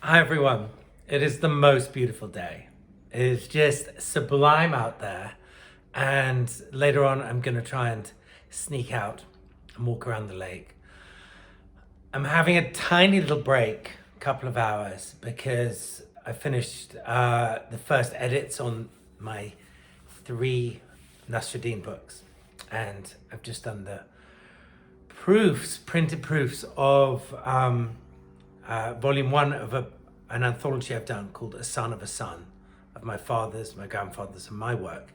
Hi everyone. It is the most beautiful day. It is just sublime out there. And later on, I'm going to try and sneak out and walk around the lake. I'm having a tiny little break, a couple of hours, because I finished the first edits on my 3 Nasruddin books. And I've just done the printed proofs of volume 1 of an anthology I've done called A Son of a Son, of my father's, my grandfather's, and my work.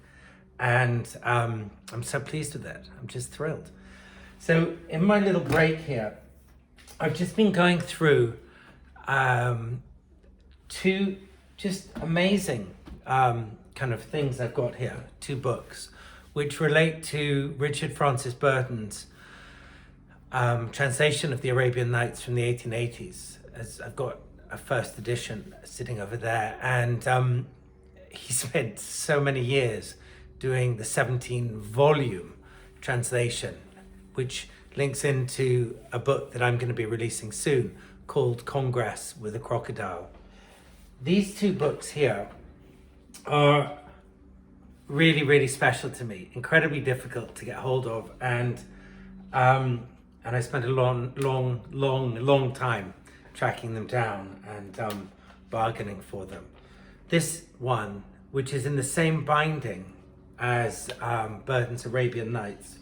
And I'm so pleased with it. I'm just thrilled. So in my little break here, I've just been going through 2 just amazing kind of things I've got here, 2 books, which relate to Richard Francis Burton's translation of the Arabian Nights from the 1880s. As I've got a first edition sitting over there, and he spent so many years doing the 17-volume translation, which links into a book that I'm going to be releasing soon called Congress with a Crocodile. These 2 books here are really, really special to me, incredibly difficult to get hold of, and I spent a long time tracking them down and bargaining for them. This one, which is in the same binding as Burton's Arabian Nights,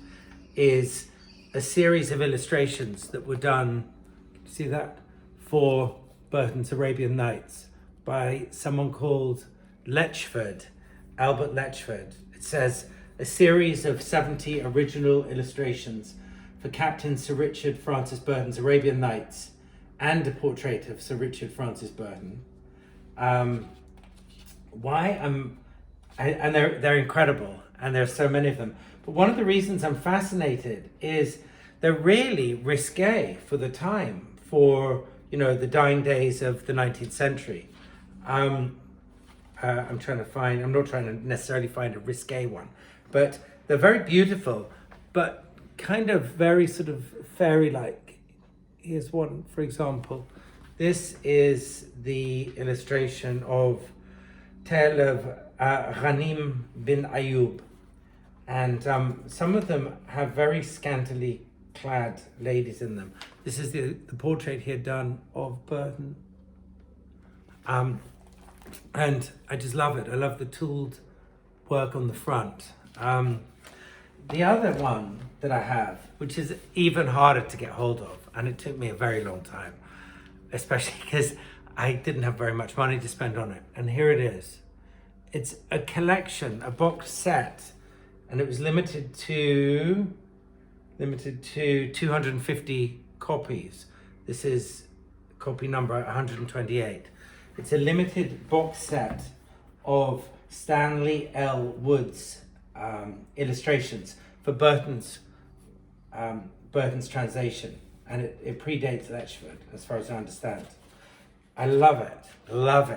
is a series of illustrations that were done, see that, for Burton's Arabian Nights by someone called Letchford, Albert Letchford. It says, a series of 70 original illustrations for Captain Sir Richard Francis Burton's Arabian Nights and a portrait of Sir Richard Francis Burton. And they're incredible, and there's so many of them. But one of the reasons I'm fascinated is they're really risque for the time, for the dying days of the 19th century. I'm not trying to necessarily find a risque one, but they're very beautiful, but kind of very sort of fairy-like. Here's one, for example. This is the illustration of Tale of Ghanim bin Ayub, and some of them have very scantily clad ladies in them. This is the portrait here done of Burton, and I just love it. I love the tooled work on the front. The other one that I have, which is even harder to get hold of, and it took me a very long time, especially because I didn't have very much money to spend on it. And here it is. It's a collection, a box set, and it was limited to 250 copies. This is copy number 128. It's a limited box set of Stanley L. Wood's illustrations for Burton's translation, and it predates Letchford, as far as I understand. I love it. I love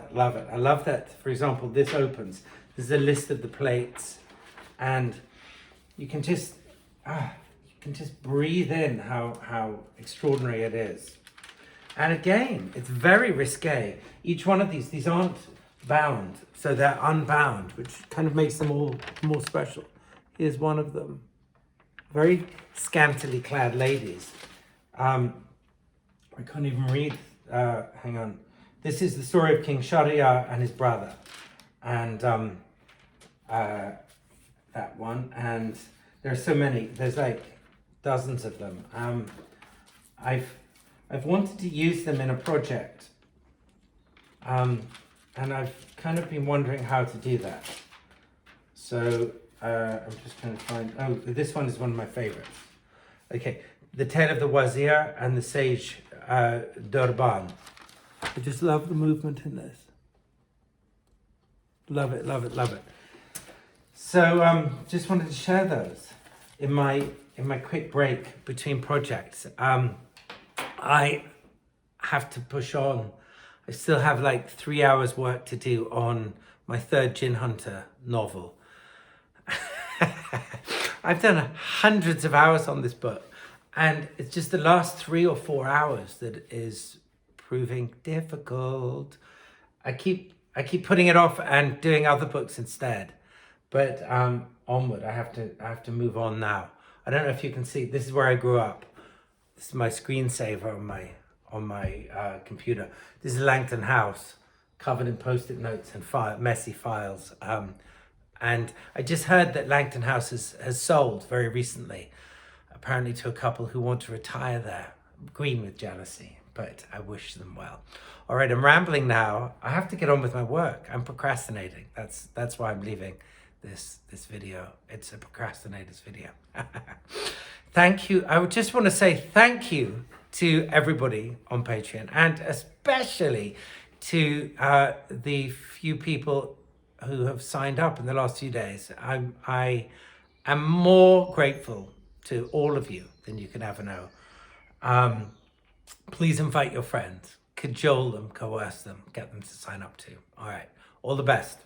that, for example, this opens. This is a list of the plates, and you can just breathe in how extraordinary it is. And again, it's very risque. Each one of these aren't bound, so they're unbound, which kind of makes them all more special. Here's one of them. Very scantily clad ladies. I can't even read. Hang on. This is the story of King Shahryar and his brother, and that one. And there are so many. There's like dozens of them. I've wanted to use them in a project, and I've kind of been wondering how to do that. So I'm just trying to find. Oh, this one is one of my favorites. Okay, the Tale of the Wazir and the Sage Durban. I just love the movement in this. Love it. So just wanted to share those in my quick break between projects. I have to push on. I still have like 3 hours work to do on my 3rd Gin Hunter novel. I've done hundreds of hours on this book, and it's just the last 3 or 4 hours that is proving difficult. I keep putting it off and doing other books instead. But onward, I have to move on now. I don't know if you can see, this is where I grew up. This is my screensaver on my computer. This is Langton House, covered in post-it notes and messy files. And I just heard that Langton House has sold very recently, apparently to a couple who want to retire there. I'm green with jealousy, but I wish them well. All right, I'm rambling now. I have to get on with my work. I'm procrastinating. That's why I'm leaving this video. It's a procrastinator's video. Thank you. I would just want to say thank you to everybody on Patreon, and especially to the few people who have signed up in the last few days. I am more grateful to all of you than you can ever know. Please invite your friends, cajole them, coerce them, get them to sign up too. All right, all the best.